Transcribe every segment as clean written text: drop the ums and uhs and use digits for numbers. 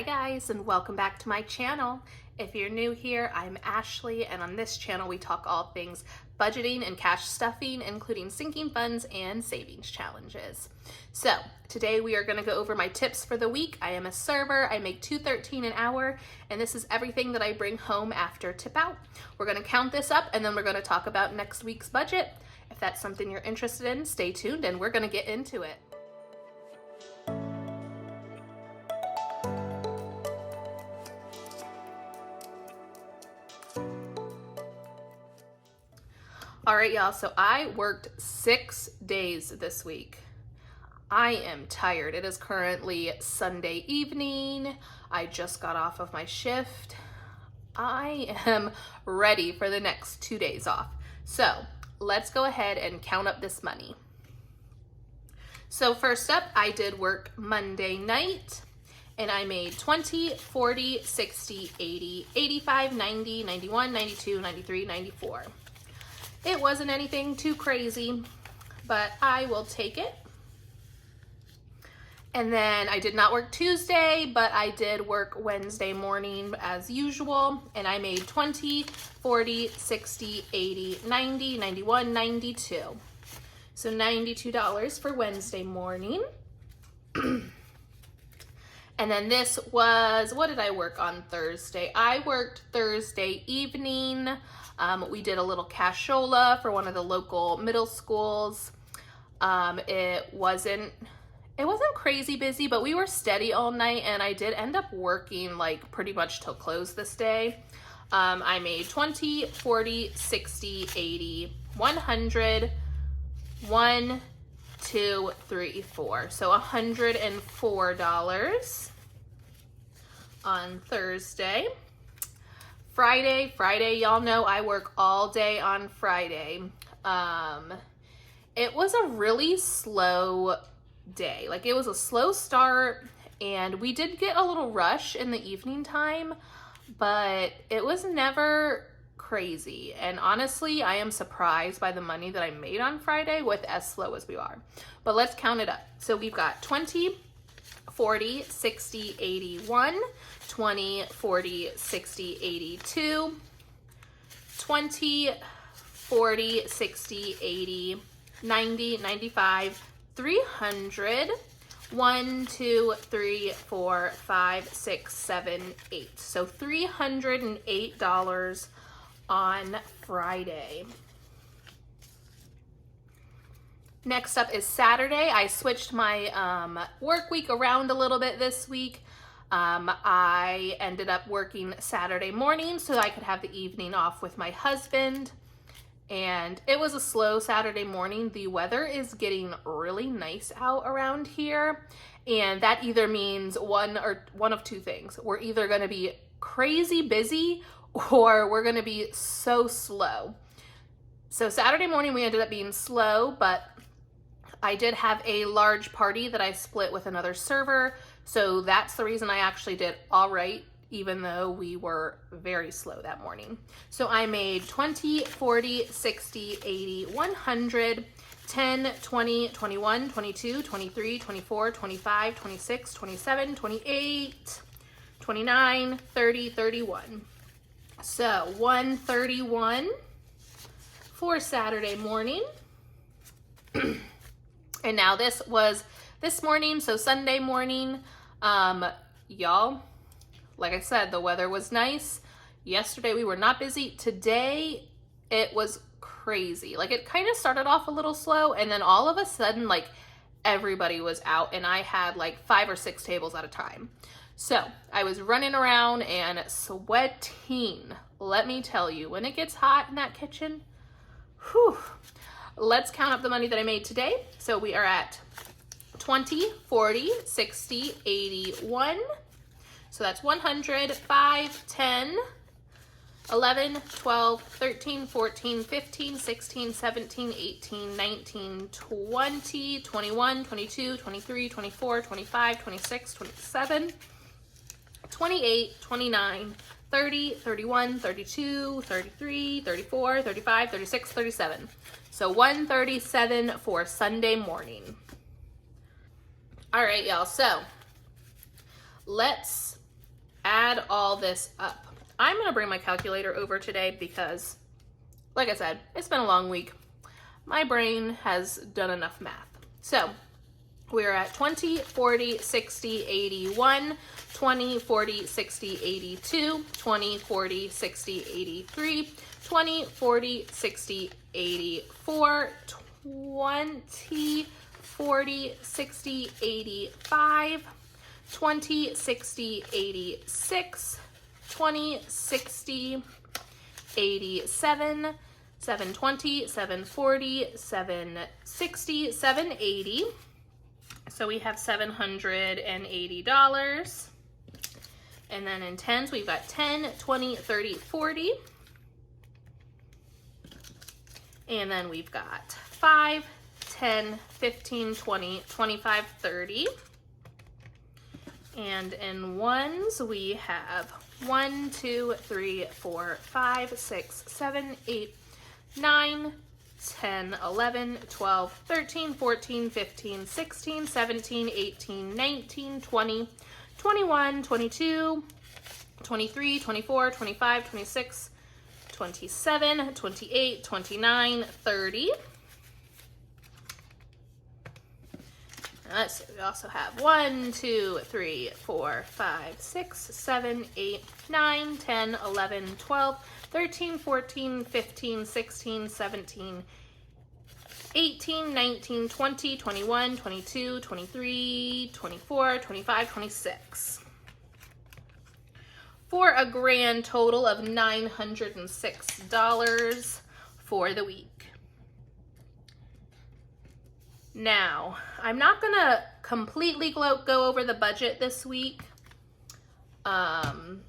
Hi guys, and welcome back to my channel. If you're new here, I'm Ashley, and on this channel we talk all things budgeting and cash stuffing, including sinking funds and savings challenges. So today we are going to go over my tips for the week. I am a server. I make $2.13 an hour, and this is everything that I bring home after tip out. We're going to count this up, and then we're going to talk about next week's budget. If that's something you're interested in, stay tuned, and we're going to get into it. All right, y'all, so I worked 6 days this week. I am tired. It is currently Sunday evening. I just got off of my shift. I am ready for the next 2 days off. So let's go ahead and count up this money. So first up, I did work Monday night, and I made 20, 40, 60, 80, 85, 90, 91, 92, 93, 94. It wasn't anything too crazy, but I will take it. And then I did not work Tuesday, but I did work Wednesday morning as usual, and I made 20, 40, 60, 80, 90, 91, 92. So $92 for Wednesday morning. And then this was, what did I work on Thursday? I worked Thursday evening. We did a little cashola for one of the local middle schools. It wasn't crazy busy, but we were steady all night, and I did end up working like pretty much till close this day. I made 20, 40, 60, 80, 100, 1, 2, 3, 4. So $104 on Thursday. Friday, y'all know I work all day on Friday. It was a really slow day. Like, it was a slow start, and we did get a little rush in the evening time, but it was never crazy. And honestly, I am surprised by the money that I made on Friday with as slow as we are. But let's count it up. So we've got 20, 40, 60, 81, 20, 40, 60, 82, 20, 40, 60, 80, 90, 95, 300, 1, 2, 3, 4, 5, 6, 7, 8. So $308 on Friday. Next up is Saturday. I switched my work week around a little bit this week. I ended up working Saturday morning so I could have the evening off with my husband. And it was a slow Saturday morning. The weather is getting really nice out around here. And that either means one of two things. We're either going to be crazy busy or we're going to be so slow. So Saturday morning we ended up being slow, but I did have a large party that I split with another server, so that's the reason I actually did all right, even though we were very slow that morning. So I made 20, 40, 60, 80, 100, 10, 20, 21, 22, 23, 24, 25, 26, 27, 28, 29, 30, 31. So 131 for Saturday morning. And now this was this morning, so Sunday morning. Y'all, like I said, the weather was nice. Yesterday we were not busy. Today it was crazy. Like, it kind of started off a little slow, and then all of a sudden, like, everybody was out, and I had like 5 or 6 tables at a time. So I was running around and sweating. Let me tell you, when it gets hot in that kitchen, whew. Let's count up the money that I made today. So we are at 20, 40, 60, 81. So that's 100, 5, 10, 11, 12, 13, 14, 15, 16, 17, 18, 19, 20, 21, 22, 23, 24, 25, 26, 27, 28, 29, 30, 31, 32, 33, 34, 35, 36, 37. So 137 for Sunday morning. All right, y'all. So let's add all this up. I'm gonna bring my calculator over today because, like I said, it's been a long week. My brain has done enough math. So we're at 20, 40, 60, 81, 20, 40, 60, 82, 20, 40, 60, 83, 20, 40, 60, 84, 20, 40, 60, 85, 20, 60, 86, 20, 60, 87, 720, 740, 760, 780. So we have $780. And then in tens, we've got 10, 20, 30, 40. And then we've got 5, 10, 15, 20, 25, 30. And in ones, we have 1, 2, 3, 4, 5, 6, 7, 8, 9, 10, 11, 12, 13, 14, 15, 16, 17, 18, 19, 20, 21, 22, 23, 24, 25, 26, 27, 28, 29, 30. We also have 1, 2, 3, 4, 5, 6, 7, 8, 9, 10, 11, 12, 13, 14, 15, 16, 17, 18, 19, 20, 21, 22, 23, 24, 25, 26. For a grand total of $906 for the week. Now, I'm not gonna completely go over the budget this week. I'm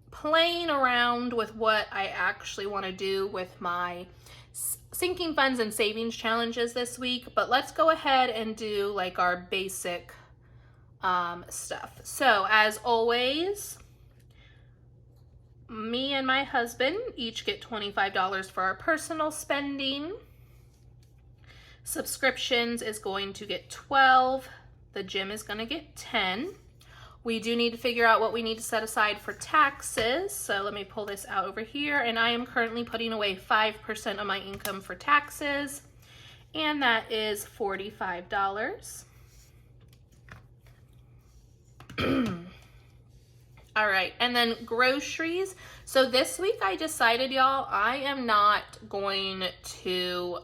playing around with what I actually want to do with my sinking funds and savings challenges this week, but let's go ahead and do like our basic stuff. So as always, me and my husband each get $25 for our personal spending. Subscriptions is going to get 12. The gym is going to get 10. We do need to figure out what we need to set aside for taxes. So let me pull this out over here. And I am currently putting away 5% of my income for taxes. And that is $45. All right, and then groceries. So this week I decided, y'all, I am not going to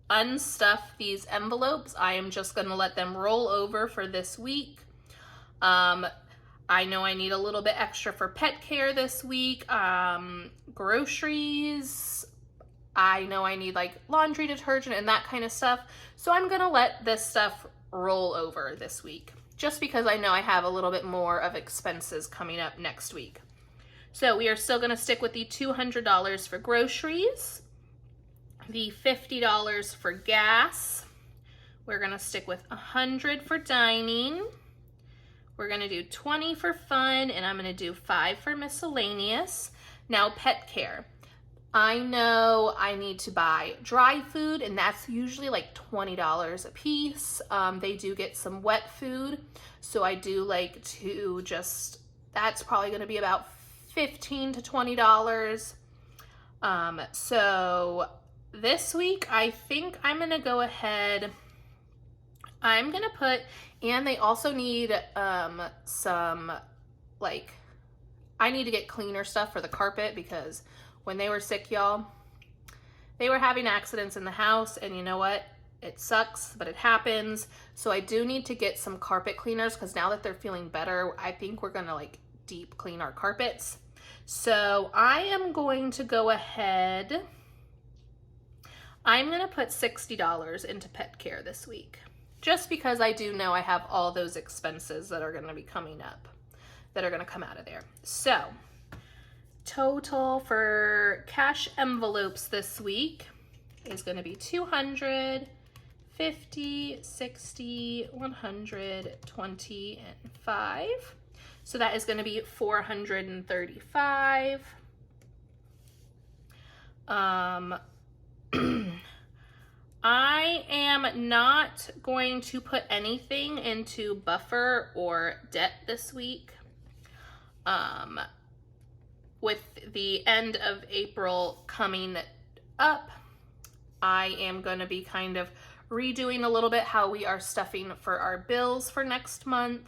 unstuff these envelopes. I am just going to let them roll over for this week. I know I need a little bit extra for pet care this week. Groceries, I know I need like laundry detergent and that kind of stuff. So I'm going to let this stuff roll over this week, just because I know I have a little bit more of expenses coming up next week. So we are still going to stick with the $200 for groceries, the $50 for gas. We're going to stick with $100 for dining. We're going to do $20 for fun, and I'm going to do $5 for miscellaneous. Now, pet care. I know I need to buy dry food, and that's usually like $20 a piece. They do get some wet food, so I do like to just, that's probably going to be about $15 to $20. So this week, I think I'm going to go ahead, I'm going to put, and they also need some, like, I need to get cleaner stuff for the carpet, because when they were sick, y'all, they were having accidents in the house, and you know what? It sucks, but it happens. So I do need to get some carpet cleaners, because now that they're feeling better, I think we're going to, like, deep clean our carpets. So I am going to go ahead, I'm going to put $60 into pet care this week, just because I do know I have all those expenses that are going to be coming up, that are going to come out of there. So total for cash envelopes this week is going to be 200, 50, 60, 100, 20, and 5. So that is going to be 435. I am not going to put anything into buffer or debt this week. with the end of April coming up, I am going to be kind of redoing a little bit how we are stuffing for our bills for next month.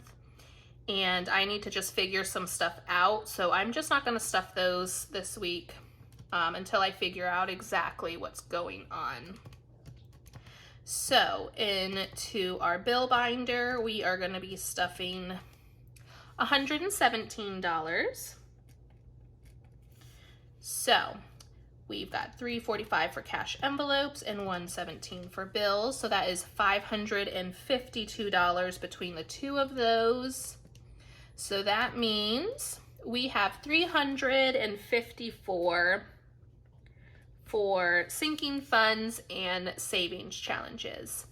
And I need to just figure some stuff out. So I'm just not going to stuff those this week until I figure out exactly what's going on. So into our bill binder, we are going to be stuffing $117. So we've got $3.45 for cash envelopes and $1.17 for bills. So that is $552 between the two of those. So that means we have $354 for sinking funds and savings challenges.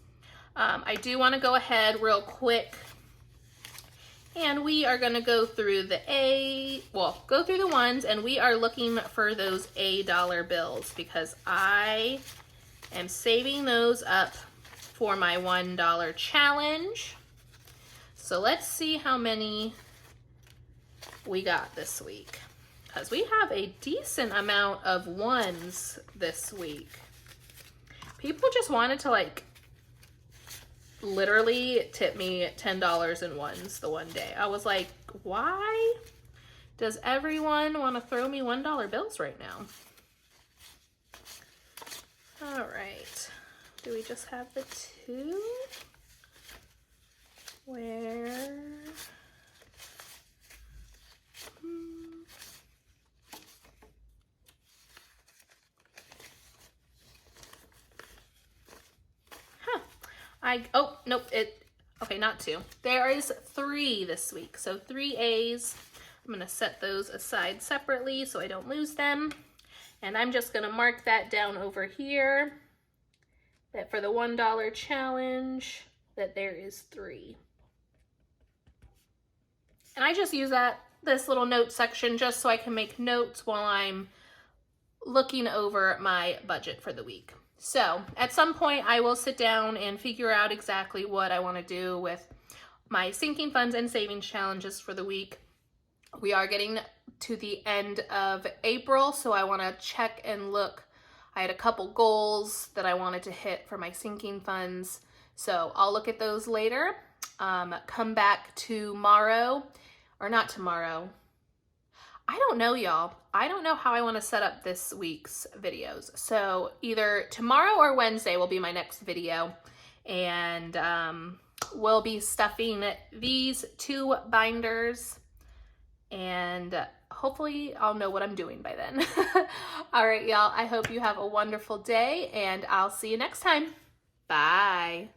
I do want to go ahead real quick, and we are going to go through the ones, and we are looking for those $1 bills because I am saving those up for my $1 challenge. So let's see how many we got this week, because we have a decent amount of ones this week. People just wanted to like literally tip me $10 in ones the one day. I was like, why does everyone want to throw me $1 bills right now? All right, do we just have the two? Where? Oh, nope, okay, not two. There is 3 this week, so 3 A's. I'm gonna set those aside separately so I don't lose them. And I'm just gonna mark that down over here, that for the $1 challenge, that there is 3. And I just use this little note section just so I can make notes while I'm looking over my budget for the week. So at some point I will sit down and figure out exactly what I want to do with my sinking funds and savings challenges for the week. We are getting to the end of April, so I want to check and look. I had a couple goals that I wanted to hit for my sinking funds, so I'll look at those later. Come back tomorrow, or not tomorrow. I don't know, y'all. I don't know how I want to set up this week's videos. So either tomorrow or Wednesday will be my next video. And we'll be stuffing these 2 binders. And hopefully I'll know what I'm doing by then. All right, y'all. I hope you have a wonderful day. And I'll see you next time. Bye.